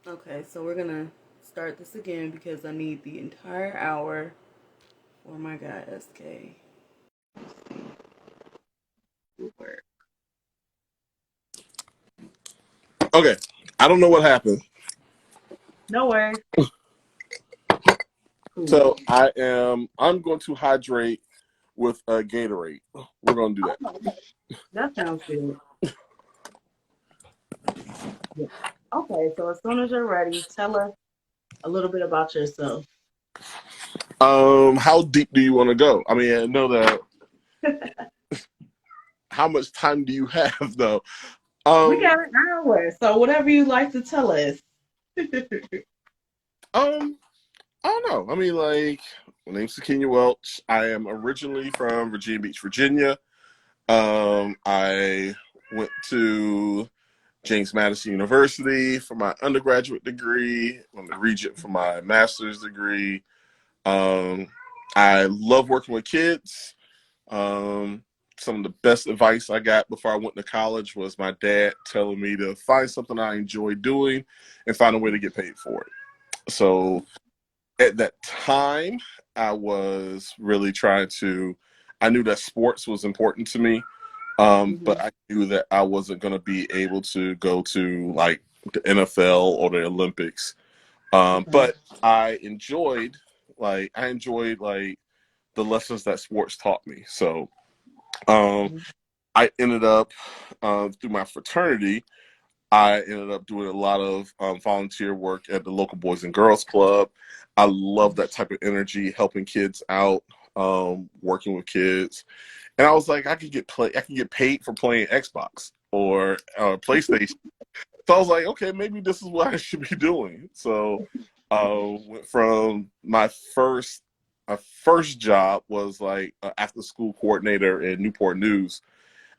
Okay, so we're gonna start this again because I need the entire hour for my guy SK. Let's see. Work. Okay, I don't know what happened. No worries. Cool. So I'm going to hydrate with a Gatorade. We're going to do that. Oh, that sounds good. Yeah. Okay, so as soon as you're ready, tell us a little bit about yourself. How deep do you want to go? I mean, I know that. How much time do you have though? We Um, got an hour, so whatever you like to tell us. um, I don't know. I mean, like, my name's Sekenia Welch. I am originally from Virginia Beach, Virginia. I went to James Madison University for my undergraduate degree. I'm the regent for my master's degree. Um, I love working with kids. Um, some of the best advice I got before I went to college was my dad telling me to find something I enjoy doing and find a way to get paid for it. So at that time, I was really trying to, I knew that sports was important to me, but Mhm. I knew that I wasn't going to be able to go to like the NFL or the Olympics. Okay. But I enjoyed like the lessons that sports taught me. So um, I ended up through my fraternity. I ended up doing a lot of volunteer work at the local Boys and Girls Club. I love that type of energy, helping kids out, working with kids. And I was like, I can get paid for playing Xbox or PlayStation. So I was like, okay, maybe this is what I should be doing. So went from my first job was like after school coordinator in Newport News.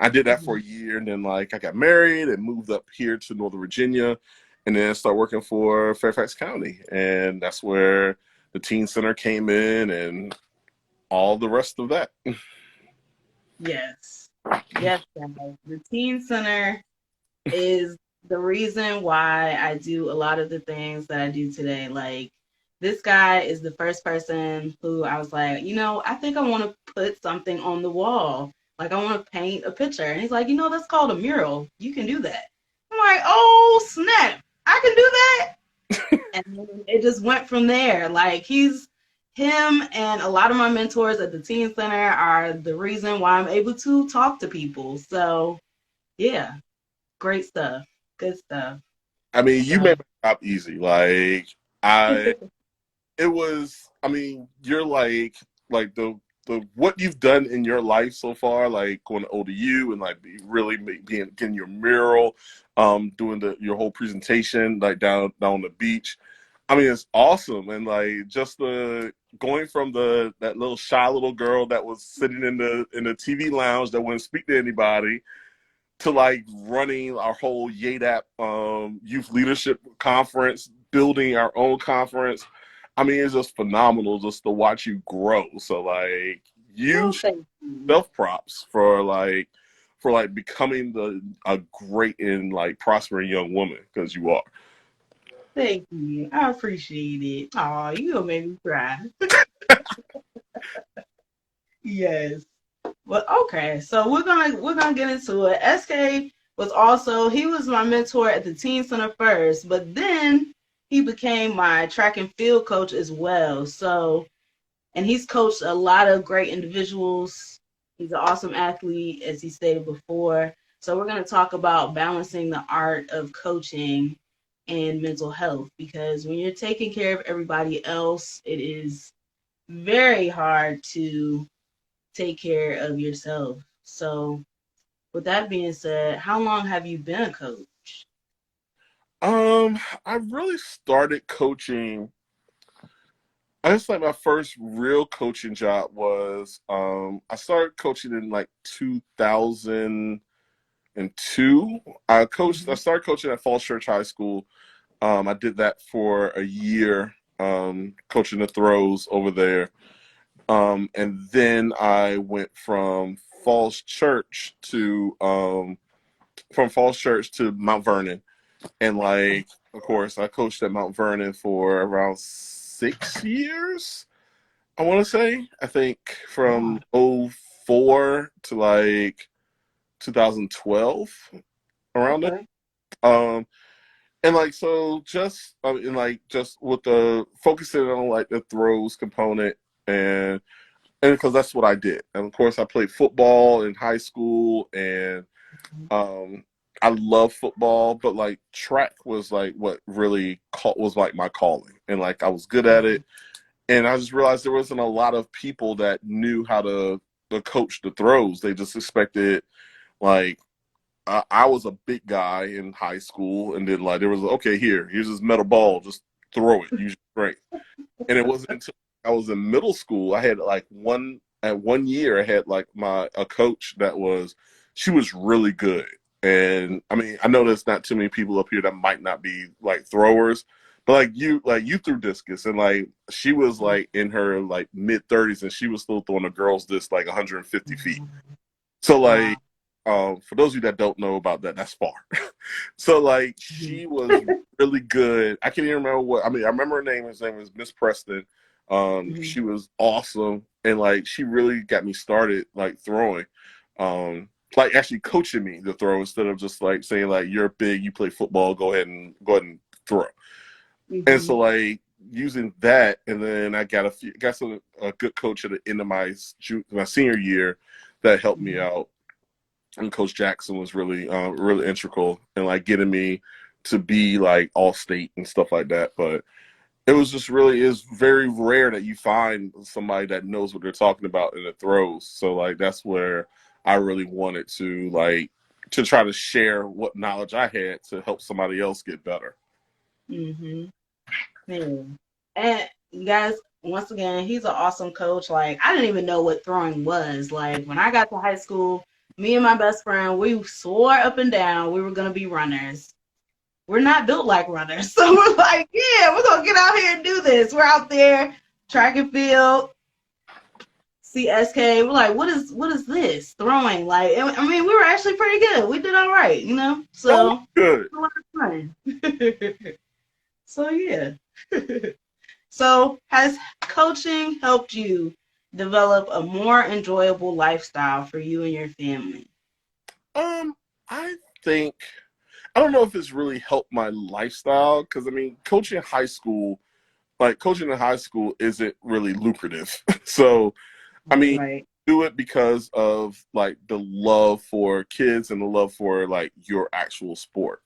I did that for Mhm. a year, and then like I got married and moved up here to Northern Virginia, and then started working for Fairfax County, and that's where the teen center came in, and all the rest of that. Yes. Yes, guys. The Teen Center is the reason why I do a lot of the things that I do today. Like, this guy is the first person who I was like, I think I want to put something on the wall. Like, I want to paint a picture. And he's like, that's called a mural. You can do that. I'm like, oh, snap. I can do that. And then it just went from there. Like, him and a lot of my mentors at the Teen Center are the reason why I'm able to talk to people. So, yeah, great stuff. Good stuff. I mean, you So, made my job easy. Like I, it was. I mean, you're like the what you've done in your life so far, like going to ODU and like really being getting your mural, doing your whole presentation like down on the beach. I mean, it's awesome, and like just the going from that little shy little girl that was sitting in the TV lounge that wouldn't speak to anybody to like running our whole YADAP youth leadership conference, building our own conference. I mean, it's just phenomenal just to watch you grow. So like you well, thank you. self props for like becoming a great and like prospering young woman because you are. Thank you. I appreciate it. Oh, you gonna make me cry. Yes. Well, okay. So we're gonna get into it. SK he was my mentor at the teen center first, but then he became my track and field coach as well. So, and he's coached a lot of great individuals. He's an awesome athlete, as he stated before. So we're going to talk about balancing the art of coaching and mental health, because when you're taking care of everybody else, it is very hard to take care of yourself. So, with that being said, how long have you been a coach? I really started coaching. I just like my first real coaching job was I started coaching in like 2002. I Mhm. started coaching at Falls Church High School. I did that for a year, coaching the throws over there. And then I went Falls Church to from Falls Church to Mount Vernon. And like, of course, I coached at Mount Vernon for around 6 years. I want to say, I think from Wow. '04 to like 2012, around it. Okay. Um, and like, so just, and like, just with the focusing on like the throws component, and because that's what I did. And of course, I played football in high school, and um, I love football, but like track was like what really was like my calling, and like I was good at it. And I just realized there wasn't a lot of people that knew how to coach the throws. They just expected like I was a big guy in high school, and then like there was okay, here's this metal ball, just throw it, use your strength. And it wasn't until I was in middle school I had like one year I had like my a coach that was she was really good. And I mean I know there's not too many people up here that might not be like throwers, but like you threw discus, and like she was like in her like mid 30s, and she was still throwing a girl's disc like 150 feet. So like, Wow. for those of you that don't know about that, that's far. So like, Mhm. she was really good. I can't even remember what. I mean, I remember her name. His name was Miss Preston. Mhm. She was awesome, and like, she really got me started like throwing. Like actually coaching me to throw instead of just like saying like you're big, you play football, go ahead and throw. And so Mhm. like using that, and then I got a good coach at the end of my senior year that helped me Mhm. out, and Coach Jackson was really integral in like getting me to be like all state and stuff like that. But it was just really is very rare that you find somebody that knows what they're talking about in the throws. So like that's where I really wanted to try to share what knowledge I had to help somebody else get better. Mhm. Yeah. And guys, once again, he's an awesome coach. Like I didn't even know what throwing was. Like when I got to high school, me and my best friend, we swore up and down we were gonna be runners. We're not built like runners. So we're like, yeah, we're gonna get out here and do this. We're out there, track and field, CSK. We're like, what is this? Throwing. Like I mean, we were actually pretty good. We did all right, you know? Oh, So good. a lot of fun. So yeah. So, has coaching helped you develop a more enjoyable lifestyle for you and your family? I think I don't know if it's really helped my lifestyle because I mean, coaching in high school isn't really lucrative. So, I mean, Right. do it because of like the love for kids and the love for like your actual sport.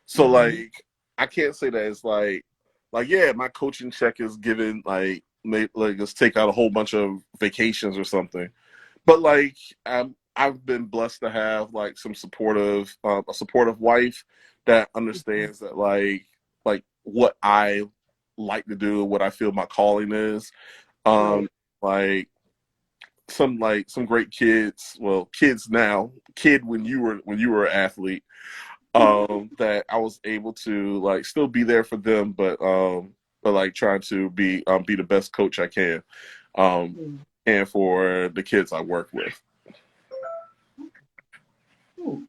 So, Mm-hmm. like, I can't say that it's like yeah, my coaching check is given like let's take out a whole bunch of vacations or something. But like I've been blessed to have like a supportive wife that understands that like what I like to do, what I feel my calling is. Right. Um, like some great kids, well, kids now, kid when you were an athlete, that I was able to like still be there for them, but like trying to be the best coach I can, um, Mm. and for the kids I work with. Cool.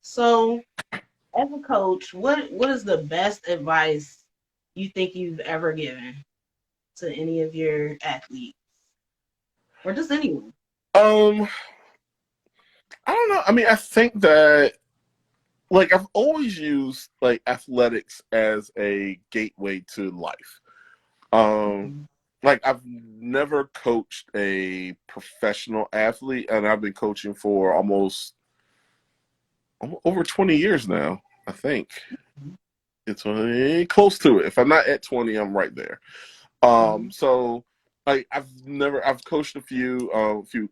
So, as a coach, what is the best advice you think you've ever given to any of your athletes or just anyone? Um, I don't know. I mean, I think that like I've always used like athletics as a gateway to life. Um, Mm-hmm. like I've never coached a professional athlete, and I've been coaching for almost over 20 years now. I think it's close to it. If I'm not at 20, I'm right there. Mm-hmm. So like I've coached a few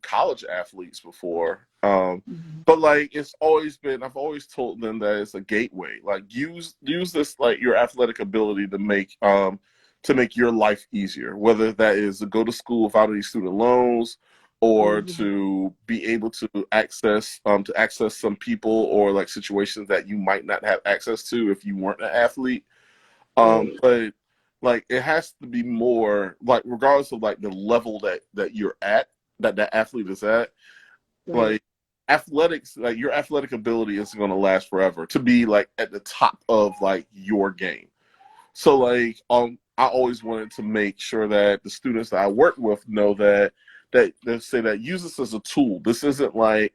college athletes before. Mm-hmm. But like I've always told them that it's a gateway. Like use this like your athletic ability to make your life easier, whether that is to go to school without any student loans, or Mm-hmm. to be able to access some people or like situations that you might not have access to if you weren't an athlete. Right. But like it has to be more like regardless of like the level that you're at, that athlete is at, like Right. athletics, like your athletic ability isn't going to last forever to be like at the top of like your game. So like I always wanted to make sure that the students that I work with know that they say that use this as a tool. This isn't like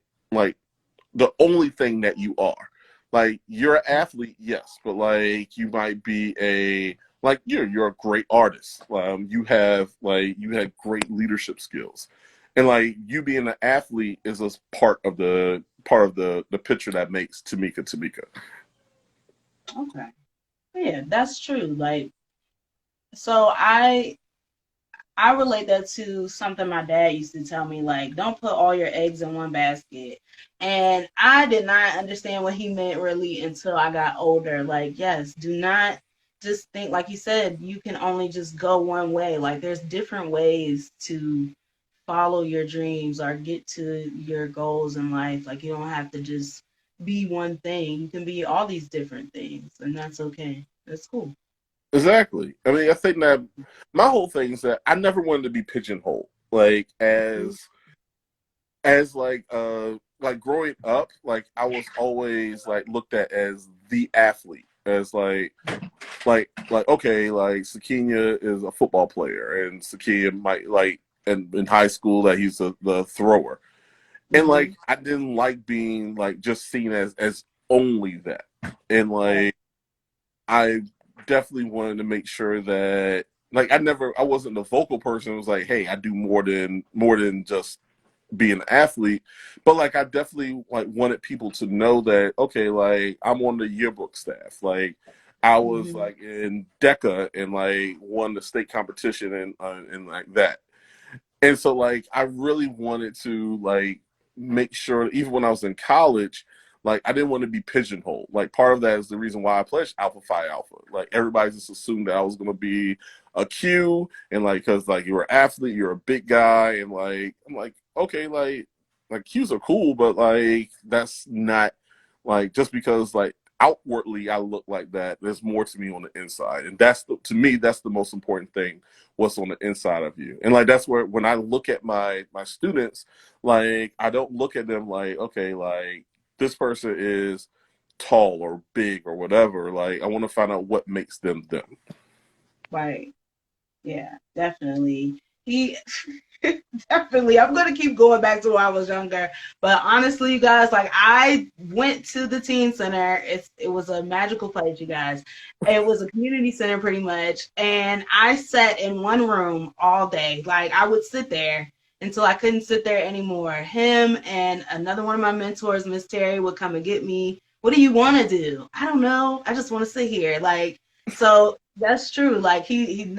the only thing that you are. Like you're an athlete, yes, but like you might be a like you're a great artist. You had great leadership skills, and like you being an athlete is a part of the picture that makes Tamika Tamika. Okay. Yeah, that's true. Like, so I relate that to something my dad used to tell me, like, don't put all your eggs in one basket. And I did not understand what he meant really until I got older. Like, yes, do not just think, like you said, you can only just go one way. Like, there's different ways to follow your dreams or get to your goals in life. Like, you don't have to just be one thing. You can be all these different things, and that's okay. That's cool. Exactly. I mean, I think that my whole thing is that I never wanted to be pigeonholed. Like as like growing up, like I was always like looked at as the athlete, as like okay, like Sekenia is a football player, and Sekenia might like in high school that he's the thrower, and Mm-hmm. like I didn't like being like just seen as only that, and Right. like I definitely wanted to make sure that like I wasn't the vocal person who was like, hey, I do more than just be an athlete, but like I definitely like wanted people to know that okay, like I'm on the yearbook staff, like I was Mm-hmm. like in DECA and like won the state competition and like that. And so like I really wanted to like make sure even when I was in college, like I didn't want to be pigeonholed. Like part of that is the reason why I pledged Alpha Phi Alpha. Like everybody just assumed that I was gonna be a Q and like because like you're an athlete, you're a big guy, and like I'm like, okay, like Q's are cool, but like that's not like just because like outwardly I look like that, there's more to me on the inside. And to me, that's the most important thing, what's on the inside of you. And like that's where when I look at my students, like I don't look at them like, okay, like this person is tall or big or whatever. Like I want to find out what makes them them. Right. Yeah, definitely. He definitely. I'm gonna keep going back to when I was younger. But honestly, you guys, like I went to the teen center. It was a magical place, you guys. It was a community center pretty much. And I sat in one room all day. Like I would sit there until I couldn't sit there anymore. Him and another one of my mentors, Miss Terry, would come and get me. What do you want to do? I don't know. I just want to sit here. Like, so that's true. Like he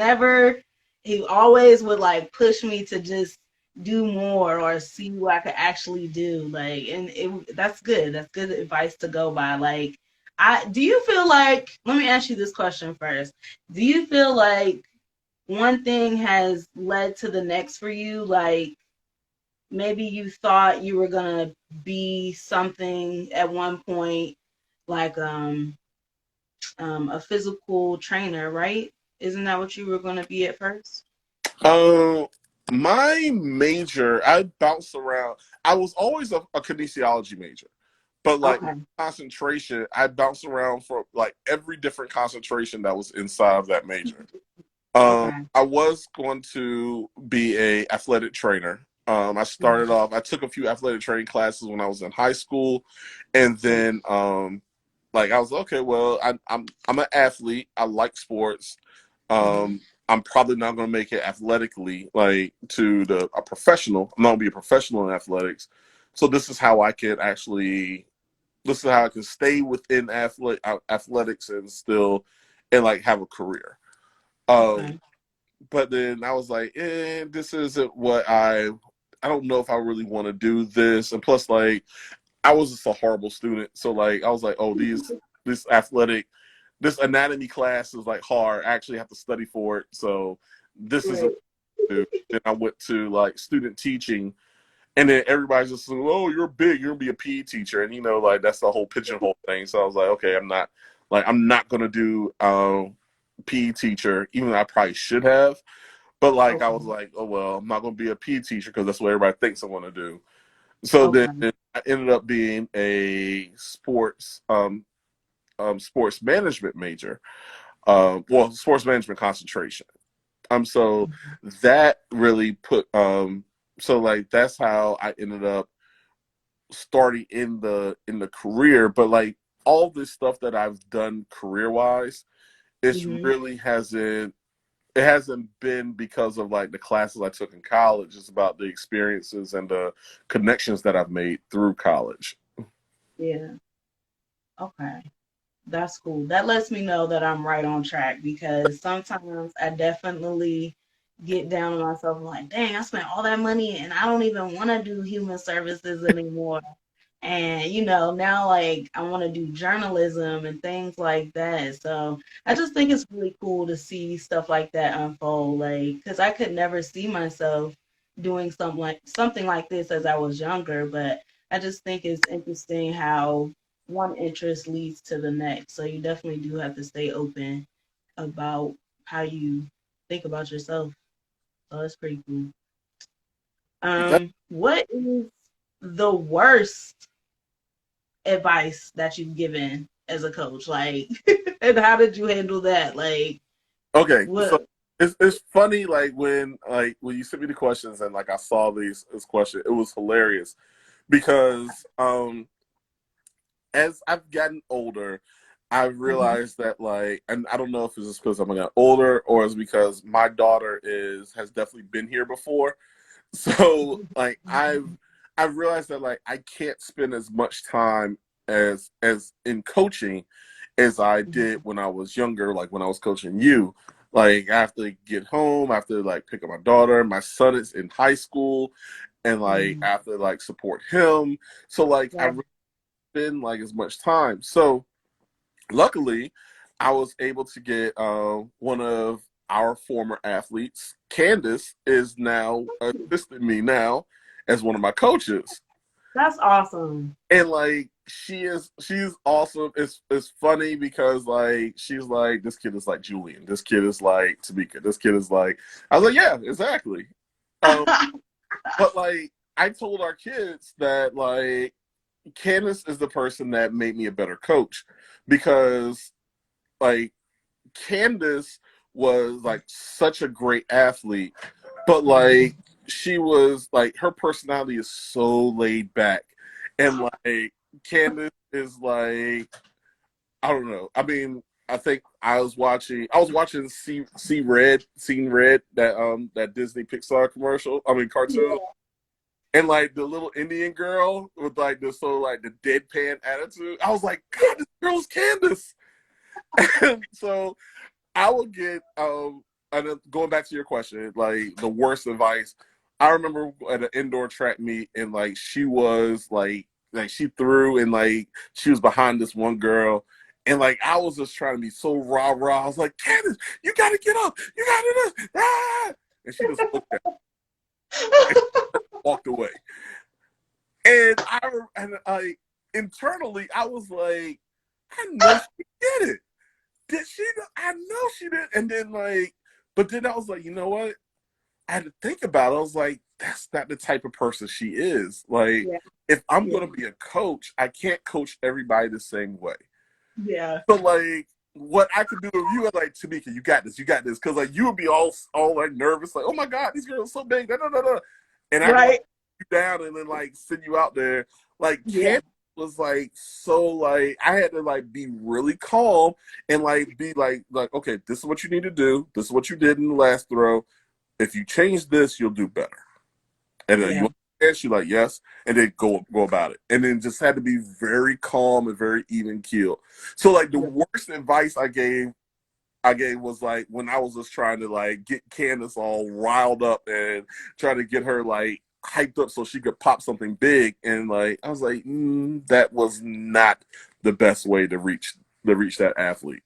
always would like push me to just do more or see what I could actually do. Like, and that's good. That's good advice to go by. Like, do you feel like, let me ask you this question first. Do you feel like one thing has led to the next for you? Like, maybe you thought you were gonna be something at one point, like a physical trainer, right? Isn't that what you were gonna be at first? Um, my major, I bounced around. I was always a kinesiology major, but like Okay. concentration, I bounced around for like every different concentration that was inside of that major. Okay. I was going to be a athletic trainer. I started Mhm. off. I took a few athletic training classes when I was in high school, and then like I was okay. Well, I'm an athlete. I like sports. Mhm. I'm probably not going to make it athletically, like to a professional. I'm not going to be a professional in athletics. So this is how I can actually. This is how I can stay within athletics and still, and like have a career. Um, Okay. but then I was like, this isn't what I don't know if I really want to do this. And plus, like, I was just a horrible student. So like I was like, oh, this athletic this anatomy class is like hard. I actually have to study for it. So this is a Right. then I went to like student teaching, and then everybody's just like, oh, you're big, you're gonna be a PE teacher, and like that's the whole pigeonhole thing. So I was like, okay, I'm not gonna do PE teacher, even though I probably should have. But like I was Okay. like, oh well, I'm not gonna be a PE teacher because that's what everybody thinks I want to do. So then Okay. I ended up being a sports management major. Well, sports management concentration. So that really put so like that's how I ended up starting in the career. But like all this stuff that I've done career wise, it's Mm-hmm. really hasn't been because of like the classes I took in college. It's about the experiences and the connections that I've made through college. Yeah. Okay. That's cool. That lets me know that I'm right on track because sometimes I definitely get down on myself. I'm like, dang, I spent all that money and I don't even want to do human services anymore. And now like I want to do journalism and things like that. So I just think it's really cool to see stuff like that unfold. Like, because I could never see myself doing something like this as I was younger, but I just think it's interesting how one interest leads to the next. So you definitely do have to stay open about how you think about yourself. So that's pretty cool. That, What is the worst advice that you've given as a coach? Like, and how did you handle that? Like, okay, so what? it's funny when you sent me the questions and like I saw this question, it was hilarious because as I've gotten older, I've Mhm. realized that like, and I don't know if it's just because I'm getting older or it's because my daughter has definitely been here before. So like I've realized that like I can't spend as much time as in coaching as I did when I was younger, like when I was coaching you. Like I have to get home, I have to like pick up my daughter. My son is in high school and like I Mhm. have to like support him. So like I Right. really spend like as much time. So luckily, I was able to get one of our former athletes. Candace is now assisting me now as one of my coaches, That's awesome. and like she's awesome. It's funny because like she's like this kid is like Julian. This kid is like Tamika. This kid is like I was like yeah exactly. Um, but like I told our kids that like Candace is the person that made me a better coach because like Candace was like such a great athlete, but like she was like her personality is so laid back, and like Candace is like I don't know. I mean, I think I was watching Seen Red that Disney Pixar commercial. I mean cartoon. Yeah. And like the little Indian girl with like the like the deadpan attitude, I was like, God, this girl's Candace. And so I would get and going back to your question, like the worst advice. I remember at an indoor track meet and like she was like she threw and like she was behind this one girl and like I was just trying to be so rah rah. I was like, Candace, you gotta get up, you gotta do this. Ah! And she just looked at me and walked away. And I internally I was like, I know she did it. Did she? I know she did. And then like, but then I was like, you know what? I had to think about it. I was like, that's not the type of person she is. Like, Yeah. if I'm Yeah. gonna be a coach, I can't coach everybody the same way. Yeah. So like, what I could do if you were like, Tamika, you got this, because like you would be all like nervous, like, oh my god, these girls are so big, da, da, da, da. And I could like Right. you down and then like send you out there. Like Yeah. Ken was like so like I had to like be really calm and like be like okay, this is what you need to do. This is what you did in the last throw. If you change this, you'll do better. And then Yeah. you and she like yes, and then go about it. And then just had to be very calm and very even keel. So like the Yeah. worst advice I gave was like when I was just trying to like get Candace all riled up and try to get her like hyped up so she could pop something big. And like I was like, that was not the best way to reach that athlete.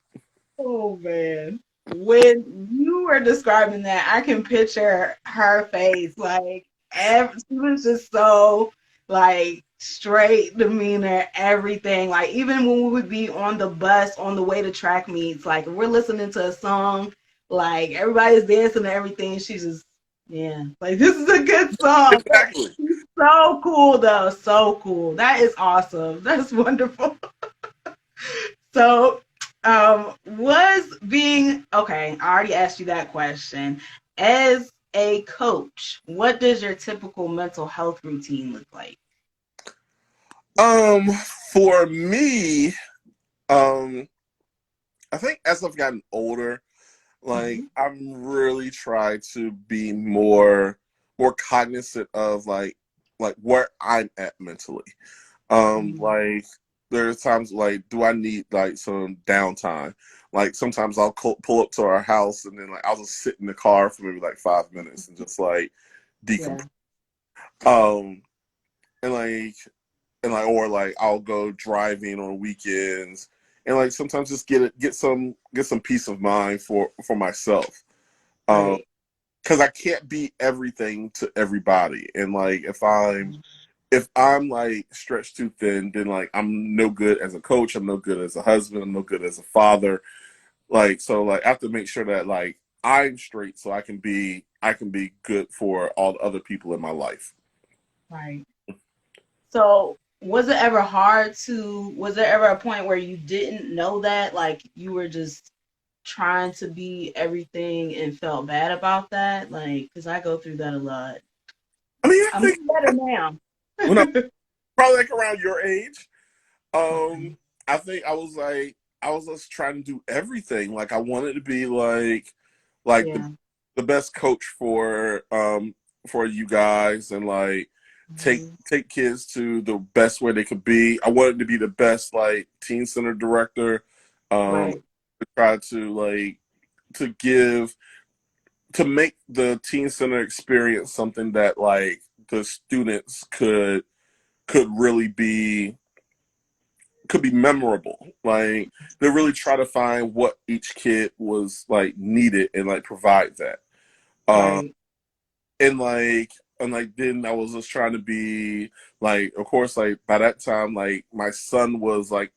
Oh man. When you were describing that, I can picture her face. Like she was just so like straight demeanor, everything. Like even when we would be on the bus on the way to track meets, like we're listening to a song, like everybody's dancing and everything. She's just yeah, like this is a good song. Exactly. So cool though. So cool. That is awesome. That's wonderful. So, was being okay, I already asked you that question. As a coach, what does your typical mental health routine look like? Um, for me, um, I think as I've gotten older, like Mm-hmm. I'm really trying to be more cognizant of like where I'm at mentally. Mm-hmm. Like there's times like, do I need like some downtime? Like sometimes I'll pull up to our house and then like I'll just sit in the car for maybe like 5 minutes and just like decompress. Yeah. Um, and like or like I'll go driving on weekends and like sometimes just get some peace of mind for myself. Um, Right. because I can't be everything to everybody, and like if I'm like stretched too thin, then like I'm no good as a coach. I'm no good as a husband. I'm no good as a father. Like so, like I have to make sure that like I'm straight so I can be good for all the other people in my life. Right. So, was there ever a point where you didn't know that? Like you were just trying to be everything and felt bad about that? Like, because I go through that a lot. I mean, I I'm think doing better now. when I'm probably like around your age, Okay. I think I was just trying to do everything. Like I wanted to be like Yeah. the best coach for you guys and like Hmm. take kids to the best way they could be. I wanted to be the best like teen center director. Um Right. to try to like to give to make the teen center experience something that like the students could really be could be memorable. Like they really try to find what each kid was like needed and like provide that. Um, Right. and like then I was just trying to be like, of course, like by that time, like my son was like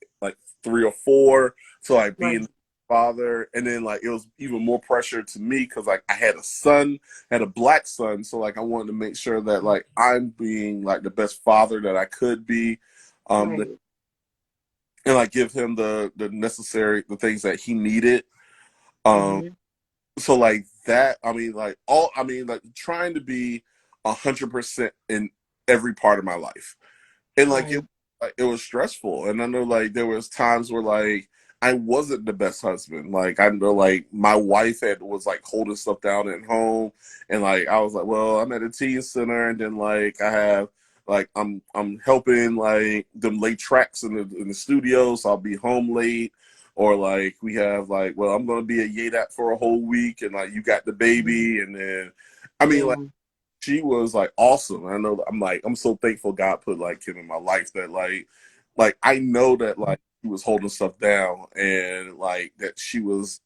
3 or 4, so like Right. being a father, and then like it was even more pressure to me because like I had a son, had a black son, so like I wanted to make sure that like I'm being like the best father that I could be. Um, Right. and like give him the necessary the things that he needed. Um, Hmm. so like that, I mean like trying to be 100% in every part of my life, and Right. like, it was stressful, and I know like there was times where like I wasn't the best husband. Like I know like my wife had was like holding stuff down at home, and like I was like, well, I'm at a teen center, and then like I have like I'm helping like them lay tracks in the studio, so I'll be home late. Or like we have like, well, I'm gonna be at YADAP for a whole week, and like you got the Mhm. baby, and then I mean like Yeah. she was like awesome. I know I'm so thankful God put like him in my life that like I know that like he was holding stuff down and like that she was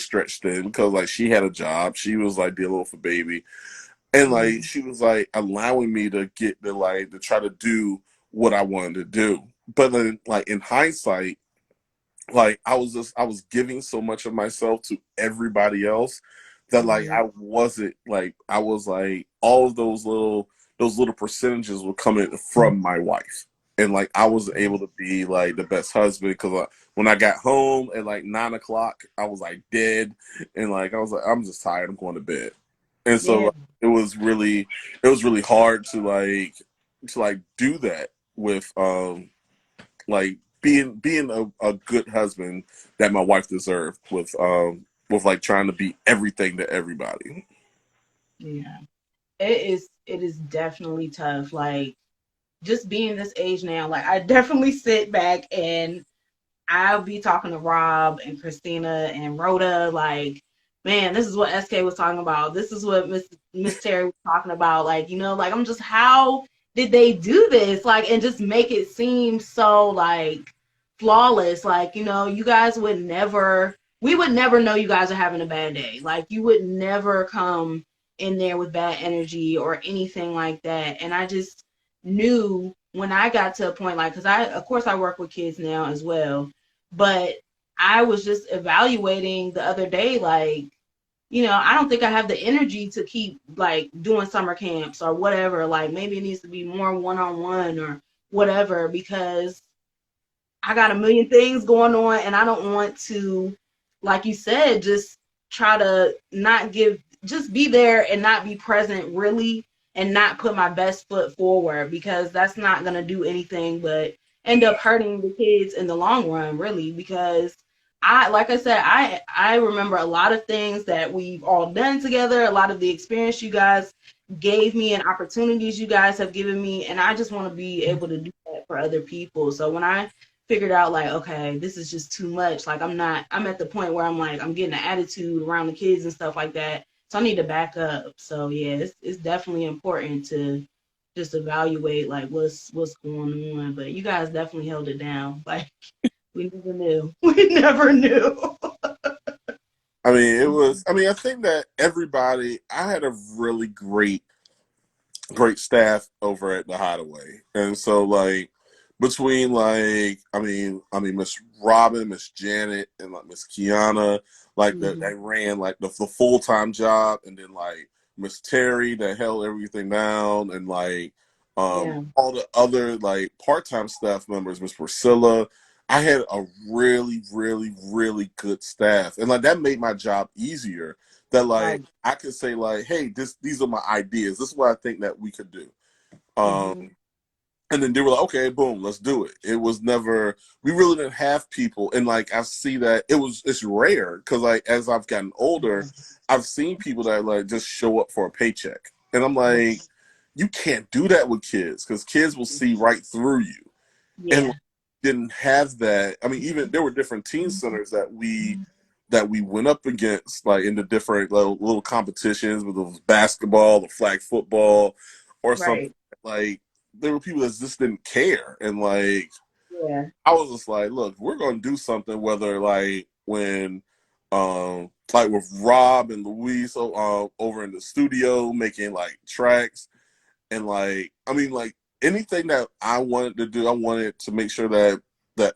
stretched thin because like she had a job. She was like dealing with a baby. And like Mhm. she was like allowing me to get to like to try to do what I wanted to do. But then like in hindsight, like I was giving so much of myself to everybody else that like Mhm. I was like all of those little percentages were coming from my wife, and like I was able to be like the best husband because when I got home at like 9 o'clock I was like dead, and like I was like I'm just tired, I'm going to bed. And so Yeah. like, it was really hard to like do that with like being a good husband that my wife deserved with like trying to be everything to everybody. Yeah. It is definitely tough. Like just being this age now, like I definitely sit back and I'll be talking to Rob and Christina and Rhoda, like, man, this is what SK was talking about. This is what Miss Terry was talking about. Like, like I'm just how did they do this? Like, and just make it seem so like flawless. Like, you guys would never we would never know you guys are having a bad day. Like you would never come in there with bad energy or anything like that. And I just knew when I got to a point like because I of course I work with kids now as well, but I was just evaluating the other day, like, I don't think I have the energy to keep like doing summer camps or whatever. Like maybe it needs to be more one-on-one or whatever because I got a million things going on and I don't want to, like you said, just try to not just be there and not be present really and not put my best foot forward because that's not going to do anything but end up hurting the kids in the long run, really. Because like I said, I remember a lot of things that we've all done together, a lot of the experience you guys gave me and opportunities you guys have given me. And I just want to be able to do that for other people. So when I figured out like, okay, this is just too much. Like I'm at the point where I'm like, I'm getting an attitude around the kids and stuff like that. So I need to back up. So yeah, it's definitely important to just evaluate like what's going on. But you guys definitely held it down. Like we never knew. We never knew. I mean, it was. I mean, I think that everybody. I had a really great staff over at the Hideaway, and so like between like Miss Robin, Miss Janet, and like Miss Kiana, like that Mm-hmm. they ran like the full time job, and then like Miss Terry that held everything down, and like Yeah. all the other like part time staff members, Miss Priscilla. I had a really good staff, and like that made my job easier. That like Right. I could say like, hey, these are my ideas. This is what I think that we could do. Um, Mm-hmm. and then they were like, okay, boom, let's do it. It was never we really didn't have people, and like I see that it's rare because like as I've gotten older, Yeah. I've seen people that like just show up for a paycheck, and I'm like, you can't do that with kids because kids will see right through you, and Yeah. didn't have that. I mean, even there were different teen centers that we went up against, like in the different little competitions, whether it was basketball or flag football or something. Right. Like there were people that just didn't care, and like Yeah. I was just like, look, we're gonna do something. Whether like when, like with Rob and Louise over in the studio making like tracks, and like like anything that I wanted to do, I wanted to make sure that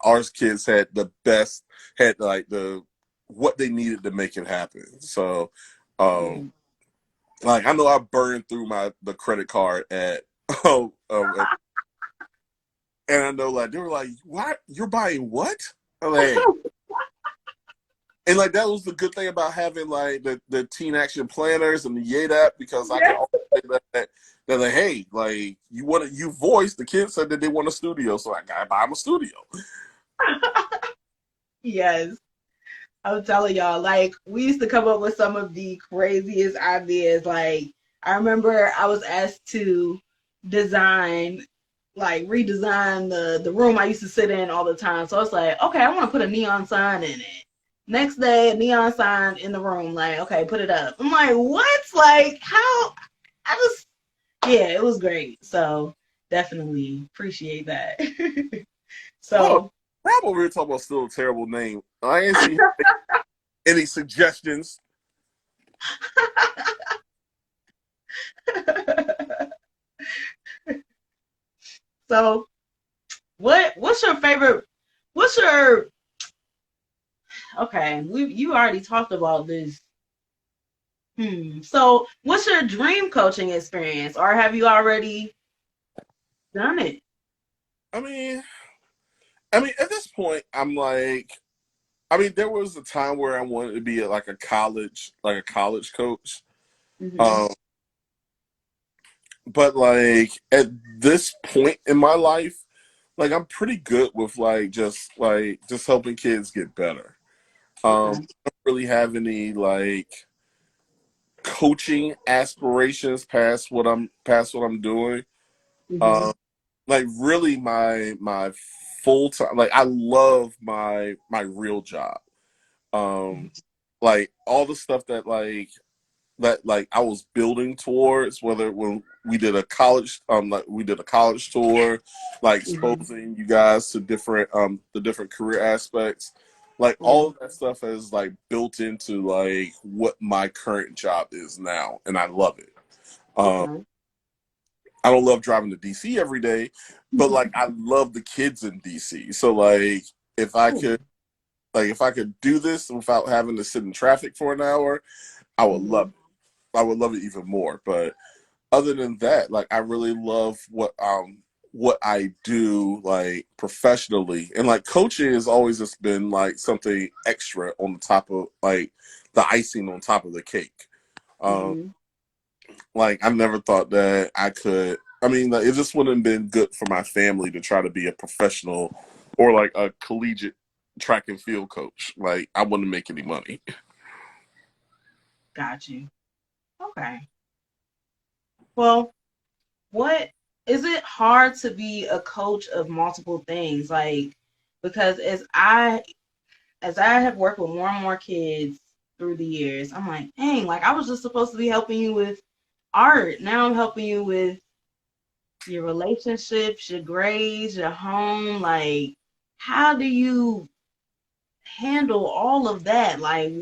our kids had the best, had like the what they needed to make it happen. So, Yeah. like I know I burned through the credit card at and I know like they were like, "What? You're buying what?" I'm like, and like that was the good thing about having like the teen action planners and the Yate app because I could Yeah. always say that they're like, hey, like you voiced the kids said that they want a studio, so I gotta buy them a studio. Yes. I'm telling y'all, like we used to come up with some of the craziest ideas. Like I remember I was asked to design, like redesign the room I used to sit in all the time. So I was like, okay, I want to put a neon sign in it. Next day, a neon sign in the room. Like, okay, put it up. I'm like, what? Like, how? I just, yeah, it was great. So definitely appreciate that. Oh, So Rob over here talking about still a terrible name. I ain't see any suggestions. so what's your favorite what's your okay you already talked about this. So what's your dream coaching experience or have you already done it? I mean, at this point, I'm like, there was a time where I wanted to be like a college coach. Mm-hmm. Um, but like at this point in my life, like I'm pretty good with just helping kids get better. I Okay. don't really have any like coaching aspirations past what I'm doing. Mm-hmm. Um, like really my full time, like I love my real job. Um, like all the stuff that I was building towards, whether when we did a college tour, like Mm-hmm. exposing you guys to different the different career aspects, like Yeah. all of that stuff is like built into like what my current job is now, and I love it. Um, Okay. I don't love driving to DC every day, but like I love the kids in DC. So like if I Cool. could if I could do this without having to sit in traffic for an hour, I would love Mhm. it. I would love it even more. But other than that, like I really love what I do like professionally, and like coaching has always just been like something extra on the top of like the icing on top of the cake. Um, Mhm. like I never thought that I could. I mean, like, it just wouldn't have been good for my family to try to be a professional or like a collegiate track and field coach. Like I wouldn't make any money. Got you. Okay. Well, what is it hard to be a coach of multiple things? Like, because as I have worked with more and more kids through the years, I'm like, dang, like I was just supposed to be helping you with art. Now I'm helping you with your relationships, your grades, your home. Like, how do you handle all of that? Like,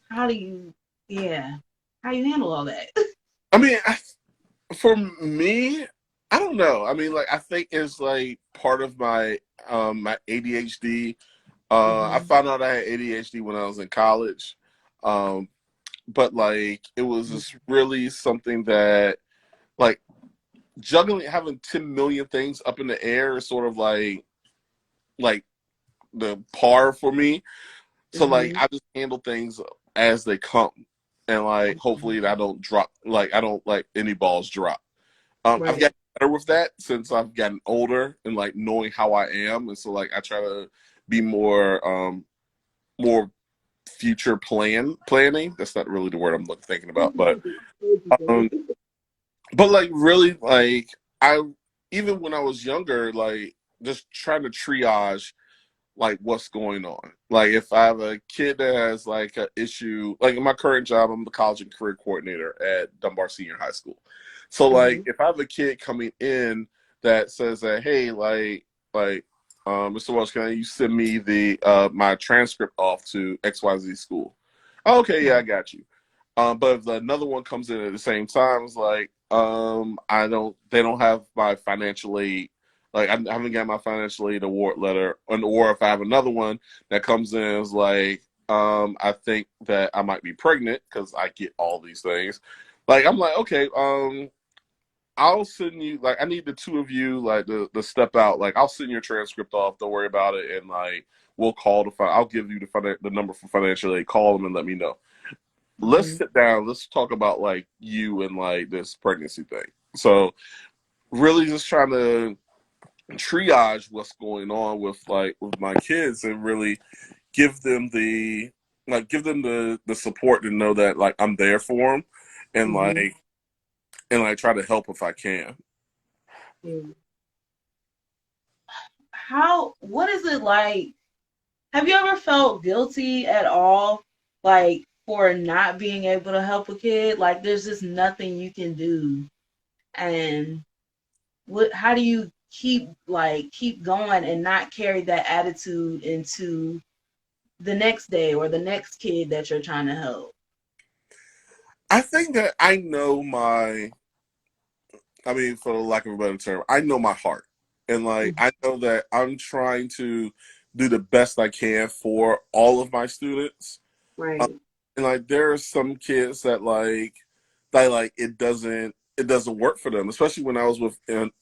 how do you, yeah, how do you handle all that? I mean, for me, I don't know. I mean, like I think it's like part of my ADHD. I Mm-hmm. found out I had ADHD when I was in college, um, but like it was just really something that like juggling, having 10 million things up in the air is sort of like the par for me. So like Mm-hmm. I just handle things as they come, and like hopefully I don't drop like I don't like any balls drop. I've Right. gotten better with that since I've gotten older and like knowing how I am, and so like I try to be more future planning. That's not really the word I'm thinking about, um, but like really like I even when I was younger, like just trying to triage like what's going on. Like if I have a kid that has like an issue, like in my current job, I'm the college and career coordinator at Dunbar Senior High School. So like Mm-hmm. if I have a kid coming in that says that, hey, Mr. Welch, can you send me the my transcript off to XYZ school? Okay, yeah, I got you. But if another one comes in at the same time, it's like, they don't have my financial aid. Like, I haven't got my financial aid award letter. Or if I have another one that comes in, is like, I think that I might be pregnant because I get all these things. Like, I'm like, okay, I'll send you, like, I need the two of you, like, the step out. Like, I'll send your transcript off. Don't worry about it. And, like, we'll call I'll give you the number for financial aid. Call them and let me know. Let's Mm-hmm. sit down. Let's talk about like you and like this pregnancy thing. So really just trying to triage what's going on with my kids and really give them the support to know that like I'm there for them and Mm-hmm. like try to help if I can. Yeah. What is it like? Have you ever felt guilty at all, like for not being able to help a kid? Like there's just nothing you can do. And how do you keep going and not carry that attitude into the next day or the next kid that you're trying to help? I think that I mean, for lack of a better term, I know my heart. And like Mhm. I know that I'm trying to do the best I can for all of my students. Um, Right. and like there are some kids that it doesn't work for them, especially when I was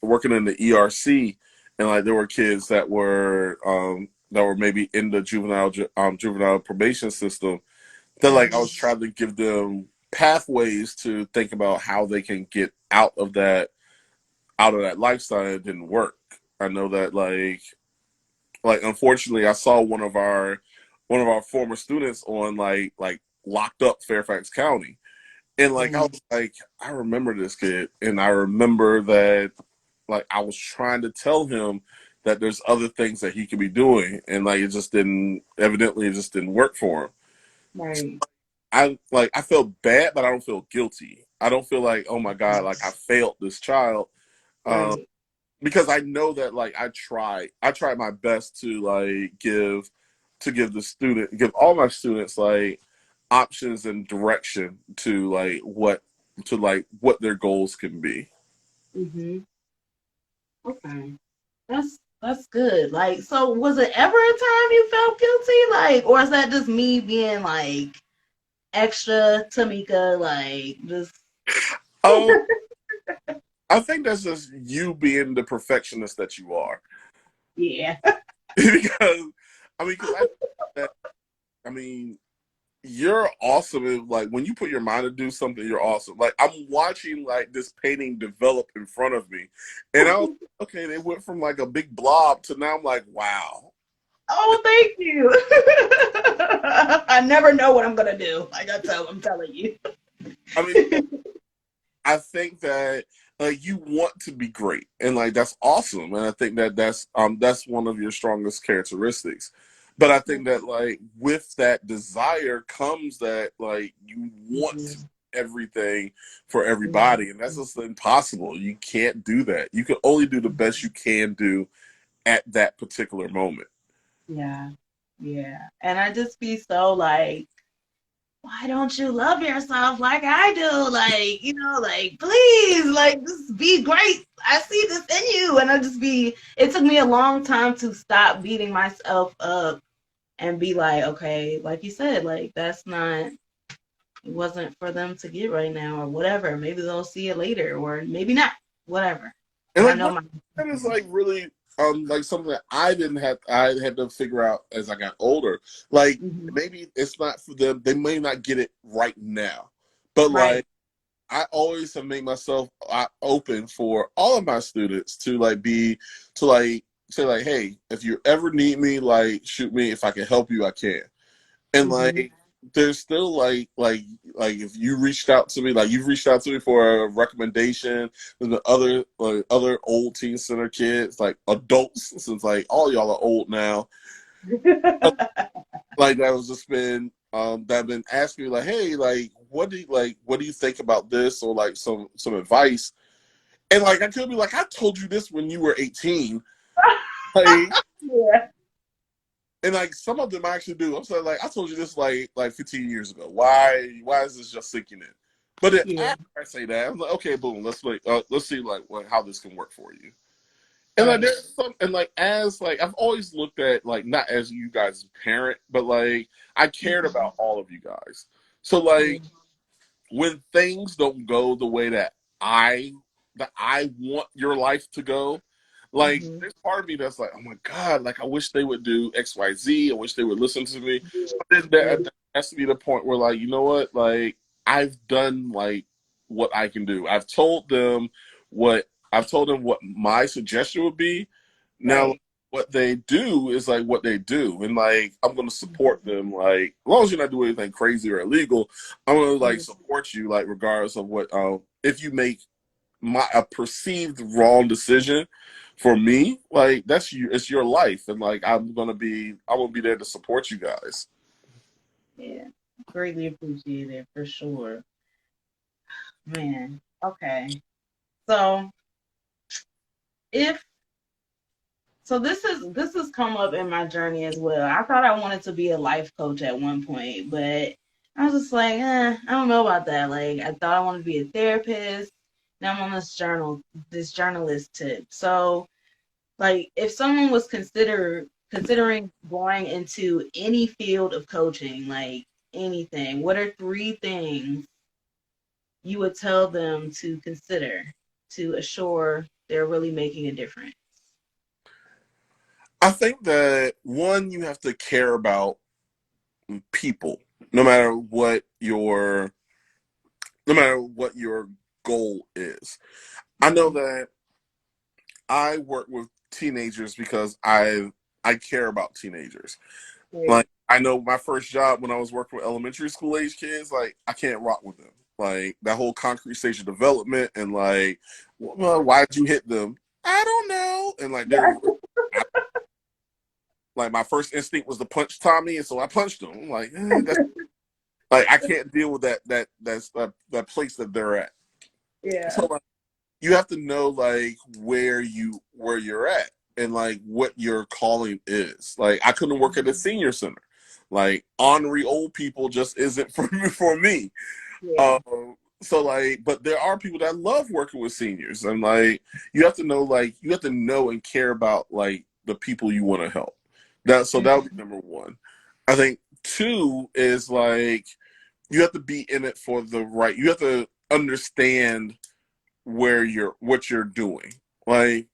working in the ERC, and like there were kids that were maybe in the juvenile probation system that like I Mhm. was trying to give them pathways to think about how they can get out of that lifestyle. It didn't work. I know that like unfortunately I saw one of our former students on like locked up Fairfax County. And like I Mhm. was like, I remember this kid and I remember that like I was trying to tell him that there's other things that he could be doing and like it just didn't work for him. Right. I felt bad, but I don't feel guilty. I don't feel like, oh my God, like I failed this child. Um, Right. because I know that like I tried my best to give all my students like options and direction to like what their goals can be. Mhm. Okay. That's good. Like, so was it ever a time you felt guilty? Like, or is that just me being like extra Tamika, like just Oh, I think that's just you being the perfectionist that you are. yeah. Because because I mean, you're awesome. Like when you put your mind to do something, you're awesome. Like I'm watching like this painting develop in front of me, and I was okay. They went from like a big blob to now I'm like, wow. Oh, thank you. I never know what I'm gonna do. Like I'm telling you. I mean, I think that you want to be great, and like that's awesome, and I think that that's one of your strongest characteristics. But I think that like with that desire comes that like you want to Mhm. be everything for Mhm. everybody, and that's just impossible. You can't do that. You can only do the best you can do at that particular moment. Yeah. Yeah. And I just be so like, why don't you love yourself like I do? Like, like, please, like, just be great. I see this in you. And it took me a long time to stop beating myself up and be like, okay, like you said, like, it wasn't for them to get right now or whatever. Maybe they'll see it later or maybe not, whatever. And And I like know what my. that is like really like something that I had to figure out as I got older. Like Mhm. maybe it's not for them. They may not get it right now. But Right. like I always have made myself open for all of my students to like be to like say like, hey, if you ever need me, like shoot me. If I can help you, I can. And Hmm. like there's still like if you reached out to me, like you've reached out to me for a recommendation. There's the other old teen center kids, like adults, since like all y'all are old now. Like that was just been that have been asking me like, hey, like what do you think about this, or like some advice. And like I could be like, I told you this when you were 18. Like, Yeah. and like some of them I actually do. I'm saying like I told you this like 15 years ago. Why is this just sinking in? But then Yeah. after I say that, I'm like, okay, boom, let's see like how this can work for you. And like Right. there's some and like as like I've always looked at like not as you guys' parent, but like I cared Mhm. about all of you guys. So Yeah. like when things don't go the way I that I want your life to go, like Hmm. there's part of me that's like, oh my god, like I wish they would do XYZ. I wish they would listen to me. But then Yeah. that has to be the point where like, you know what, like I've done like what I can do. What I've told them what my suggestion would be. Now Right. what they do is like what they do, and like I'm gonna support them. Like as long as you're not doing anything crazy or illegal, I'm gonna like Mhm. support you, like regardless of what. If you make a perceived wrong decision for me, like that's you. It's your life, and like I'm gonna be there to support you guys. Yeah. Greatly appreciate it for sure. Man. Okay. So if this has come up in my journey as well. I thought I wanted to be a life coach at one point, but I was just like, I don't know about that. Like I thought I wanted to be a therapist. Now I'm on this journalist tip. So like if someone was considering going into any field of coaching, like anything, what are three things you would tell them to consider to assure they're really making a difference? I think that one, you have to care about people, no matter what your no matter what your goal is. I know Mm-hmm. that I work with teenagers because I care about teenagers. Right. Like I know my first job when I was working with elementary school age kids, like I can't rock with them. Like that whole concrete stage of development and like, well, why'd you hit them? I don't know. And like they're like my first instinct was to punch Tommy, and so I punched him. I'm like, that's like I can't deal with that place that they're at. So Yeah. like, you have to know like where you're at and like what your calling is. Like I couldn't work at a senior center. Like ornery old people just isn't for me. Yeah. Um, so like, but there are people that love working with seniors, and like you have to know and care about like the people you want to help. That would be Mhm. number one. I think two is like you have to be in it for the right. You have to understand what you're doing. Like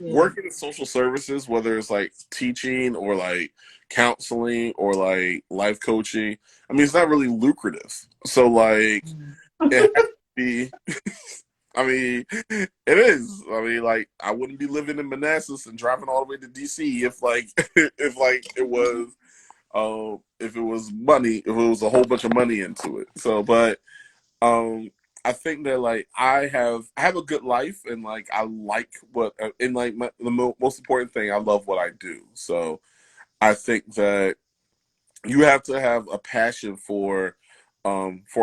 Yeah. working in social services, whether it's like teaching or like counseling or like life coaching, I mean, it's not really lucrative. So like it has to be. I mean, it is. I mean, like I wouldn't be living in Manassas and driving all the way to DC if like if it was money, if it was a whole bunch of money into it. So, but um, I think that like I have a good life and like I like what and like most important thing, I love what I do. So I think that you have to have a passion for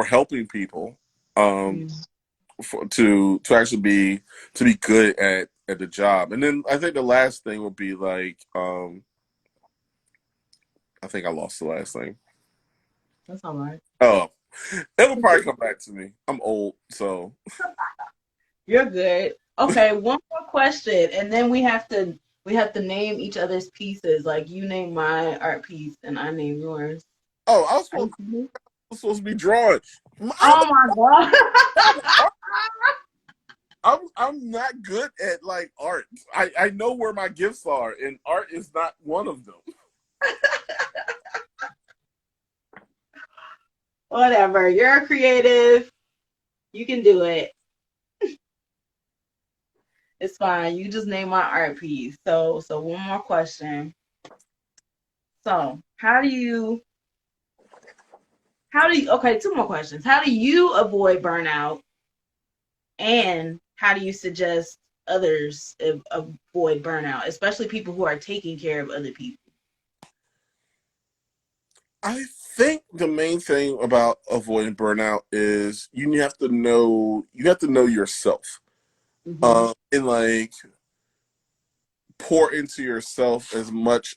helping people um Mm. to actually be good at the job. And then I think the last thing would be like I think I lost the last thing. That's all right. Oh, it'll probably come back to me. I'm old, so. You're good. Okay, one more question, and then we have to name each other's pieces. Like you name my art piece, and I name yours. Oh, Are you kidding? I was supposed to be drawing. Oh my god! I'm not good at like art. I know where my gifts are, and art is not one of them. Whatever. You're creative. You can do it. It's fine. You just name my art piece. So one more question. So how do you okay, two more questions. How do you avoid burnout and how do you suggest others avoid burnout, especially people who are taking care of other people? I think the main thing about avoiding burnout is you have to know yourself. Mm-hmm. And like pour into yourself as much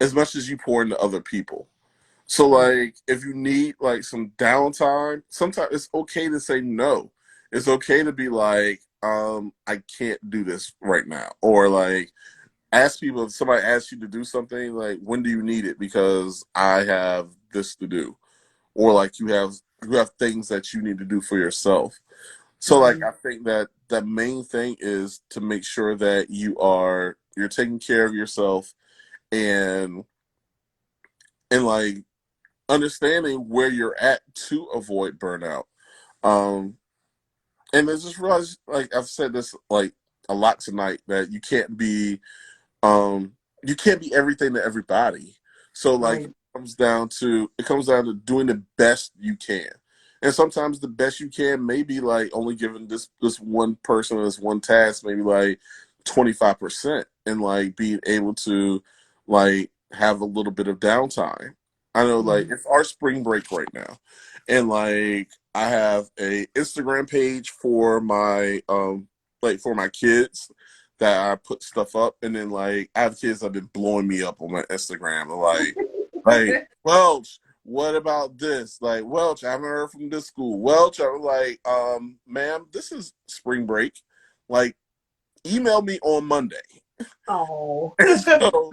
as you pour into other people. So like if you need like some downtime, sometimes it's okay to say no. It's okay to be like, I can't do this right now. Or like ask people if somebody asks you to do something, like when do you need it? Because I have this to do. Or like you have things that you need to do for yourself. So like Mm-hmm. I think that the main thing is to make sure that you're taking care of yourself and like understanding where you're at to avoid burnout. Um, and I just realized, like I've said this like a lot tonight, that um, you can't be everything to everybody. So like Right. it comes down to doing the best you can. And sometimes the best you can may be like only giving this one person this one task, maybe like 25%, and like being able to like have a little bit of downtime. I know like Mm-hmm. it's our spring break right now. And like I have a Instagram page for my kids that I put stuff up, and then like I have kids that have been blowing me up on my Instagram, and like Welch, what about this? Like Welch, I haven't heard from this school. Welch, I was like, ma'am, this is spring break. Like, email me on Monday. Oh. And so,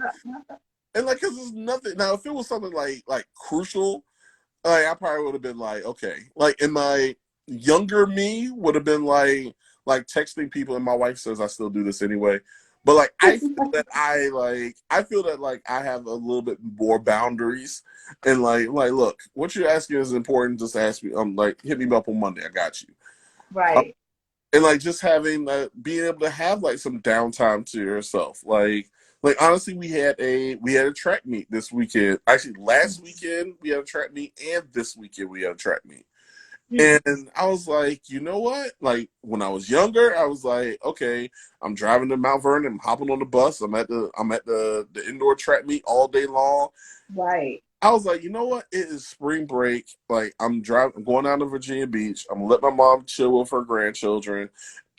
and like, cause it's nothing. Now, if it was something like crucial, like I probably would have been like, okay, like in my younger me would have been like texting people, and my wife says I still do this anyway. But like I feel that like I have a little bit more boundaries, and like look, what you're asking is important. Just ask me. Like hit me up on Monday. I got you. Right. And like just having being able to have like some downtime to yourself, like honestly, we had a track meet this weekend. Actually, last weekend we had a track meet, and this weekend we had a track meet. Mm. And I was like, you know what? Like when I was younger, I was like, okay, I'm driving to Mount Vernon, I'm hopping on the bus, I'm at the indoor track meet all day long. Right. I was like, you know what? It is spring break. Like I'm going down to Virginia Beach. I'm gonna let my mom chill with her grandchildren,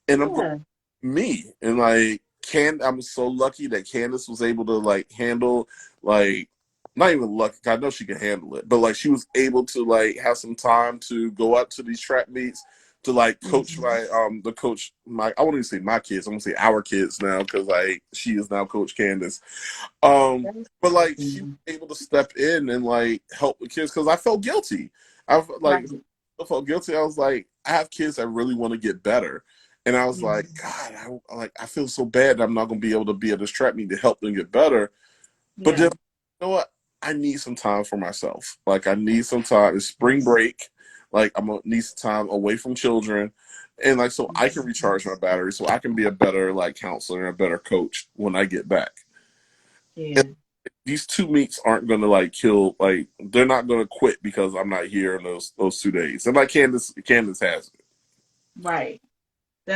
and I'm going Yeah. me. And like I'm so lucky that Candace was able to like handle like not even lucky. I know she can handle it, but like she was able to like have some time to go out to these track meets to like coach Mhm. my the coach my I won't even say my kids, I'm gonna say our kids now because like she is now Coach Candace. That's But like she was awesome. able to step in and like help the kids because I felt guilty. I've like Right. I felt guilty. I was like, I have kids that really want to get better. And I was like, Mhm. God, I feel so bad that I'm not gonna be able to distract me to help them get better. But then Yeah. you know what? I need some time for myself. Like I need some time. It's spring Yes. break. Like I'm gonna need some time away from children. And like so I can Mhm. recharge my battery so I can be a better like counselor and a better coach when I get back. And Yeah. these 2 weeks aren't gonna like kill like they're not gonna quit because I'm not here in those 2 days. And like Candace has it. Right.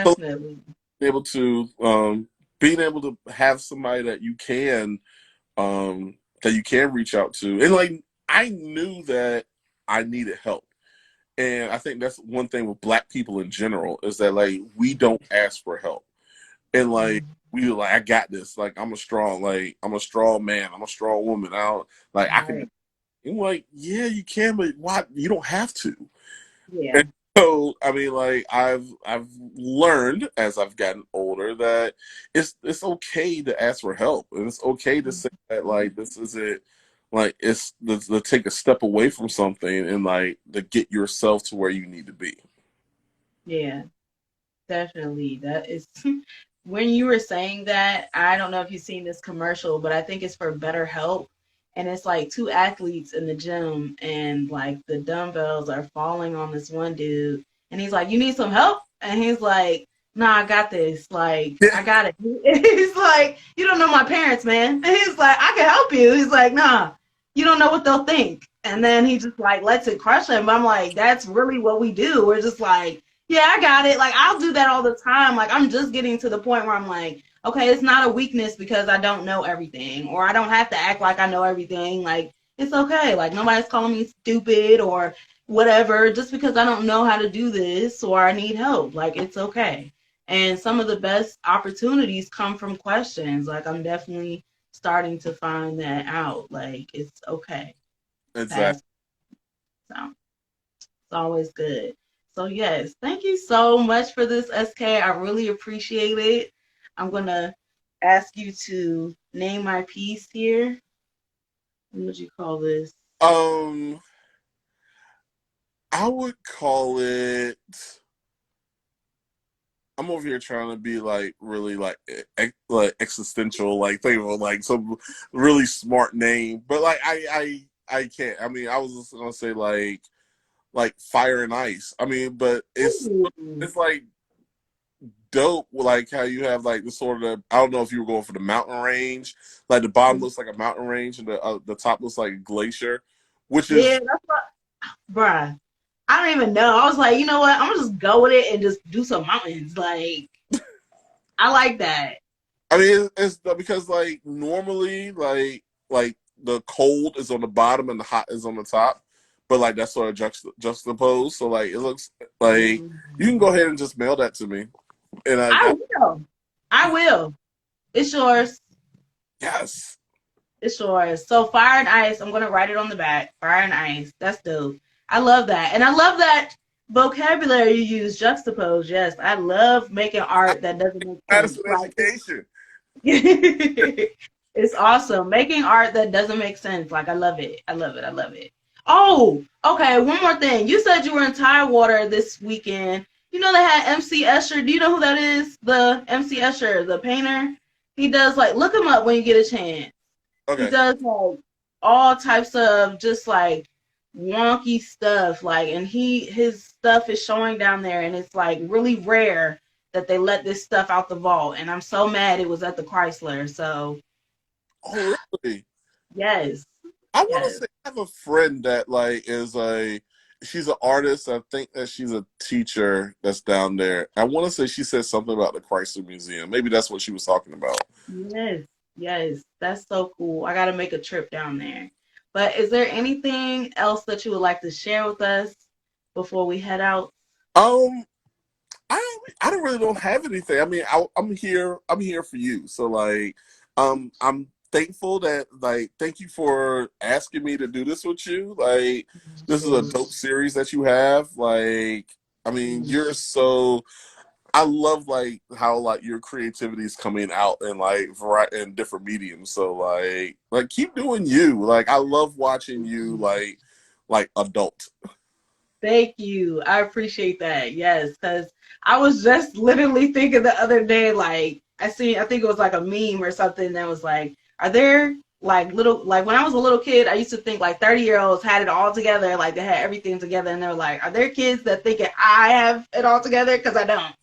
So Definitely. able to being able to have somebody that you can reach out to. And like I knew that I needed help. And I think that's one thing with black people in general is that like we don't ask for help. And like Mhm. we were like, I got this. Like I'm a strong man. I'm a strong woman. I don't like I can Right. and like, yeah, you can, but why you don't have to. Yeah. And so I mean like I've learned as I've gotten older that it's okay to ask for help. And it's okay to say that Mhm. like this is it like it's to take a step away from something and like to get yourself to where you need to be. Yeah. Definitely. That is when you were saying that, I don't know if you've seen this commercial, but I think it's for Better Help. And it's like two athletes in the gym and like the dumbbells are falling on this one dude. And he's like, "You need some help?" And he's like, "Nah, I got this. Like, Yeah, I got it." He's like, "You don't know my parents, man." And he's like, "I can help you." He's like, "Nah, you don't know what they'll think." And then he just like lets it crush him. I'm like, that's really what we do. We're just like, yeah, I got it. Like I'll do that all the time. Like I'm just getting to the point where I'm like, okay, it's not a weakness because I don't know everything or I don't have to act like I know everything. Like it's okay. Like nobody's calling me stupid or whatever just because I don't know how to do this or I need help. Like it's okay. And some of the best opportunities come from questions. Like I'm definitely starting to find that out. Like it's okay to exactly. ask. So it's always good. So yes, thank you so much for this, SK. I really appreciate it. I'm gonna ask you to name my piece here. What would you call this? Um I would call it I'm over here trying to be like really like existential, like think of like some really smart name, but like I can't. I mean, I was just gonna say like fire and ice. I mean, but Ooh. it's like dope, like how you have like the sort of I don't know if you were going for the mountain range, like the bottom looks like a mountain range and the top looks like a glacier, which Yeah, is that's what, bruh. I don't even know. I was like, you know what? I'm gonna just go with it and just do some mountains. Like, I like that. I mean, it's because like normally, like the cold is on the bottom and the hot is on the top, but like that's sort of juxtaposed. So like it looks like you can go Mm. ahead and just mail that to me, and I will. I will. It's yours. yes, It's yours. So fire and ice. I'm gonna write it on the back. Fire and ice. That's dope. I love that, and I love that vocabulary you use. Juxtapose. Yes, I love making art that doesn't make sense. Madison Like education. it's awesome making art that doesn't make sense. Like I love it. I love it. I love it. Oh, okay. One more thing. You said you were in Tidewater this weekend. You know they had MC Escher. Do you know who that is? The MC Escher, the painter. He does like look him up when you get a chance. He Okay. does like all types of just like wonky stuff. Like, and his stuff is showing down there, and it's like really rare that they let this stuff out the vault. And I'm so mad it was at the Chrysler. So Oh really? yes, I want to yes, say I have a friend that like is a she's an artist. I think that she's a teacher that's down there. I want to say she said something about the Chrysler Museum. Maybe that's what she was talking about. yes, yes. That's so cool. I got to make a trip down there. But is there anything else that you would like to share with us before we head out? Um, I don't really don't have anything. I mean, I'm here. I'm here for you. So like, I'm thankful that like thank you for asking me to do this with you. Like, this is a dope series that you have. Like, I mean, you're so. I love like how like your creativity is coming out in like variety in different mediums. So like keep doing you. Like I love watching you like adult. Thank you. I appreciate that. Yes, because I was just literally thinking the other day, like I think it was like a meme or something that was like, are there like little like when I was a little kid, I used to think like 30-year-olds had it all together, like they had everything together, and they were like, are there kids that think I have it all together? Because I don't.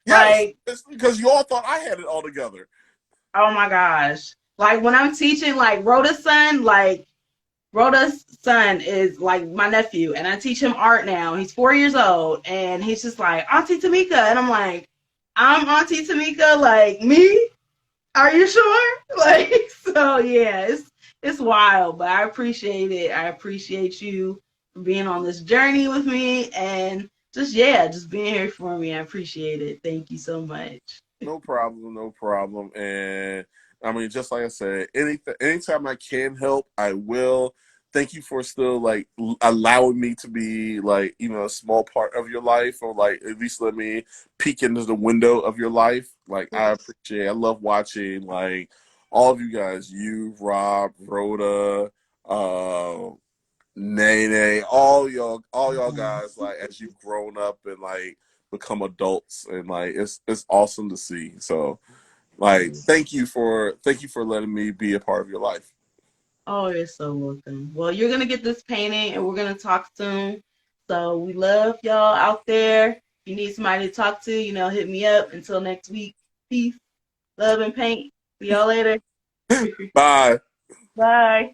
Yes, Like, it's because you all thought I had it all together. oh my gosh. Like when I'm teaching like Rhoda's son is like my nephew, and I teach him art now. He's 4 years old, and he's just like, Auntie Tamika. And I'm like, I'm Auntie Tamika, like, me? Are you sure? Like, so yeah, it's wild, but I appreciate it. I appreciate you for being on this journey with me, and just being here for me. I appreciate it. Thank you so much. No problem, no problem. And I mean, just like I said, anytime I can help, I will. Thank you for still like allowing me to be like a small part of your life, or like at least let me peek into the window of your life. Like I appreciate. I love watching like all of you guys, you, Rob, Rhoda, uh, Nene, all y'all guys, like as you've grown up and like become adults, and like it's awesome to see. So like thank you for letting me be a part of your life. Oh, you're so welcome. Well, you're gonna get this painting, and we're gonna talk soon. So we love y'all out there. If you need somebody to talk to, hit me up. Until next week, peace, love, and paint. See y'all later. Bye. Bye.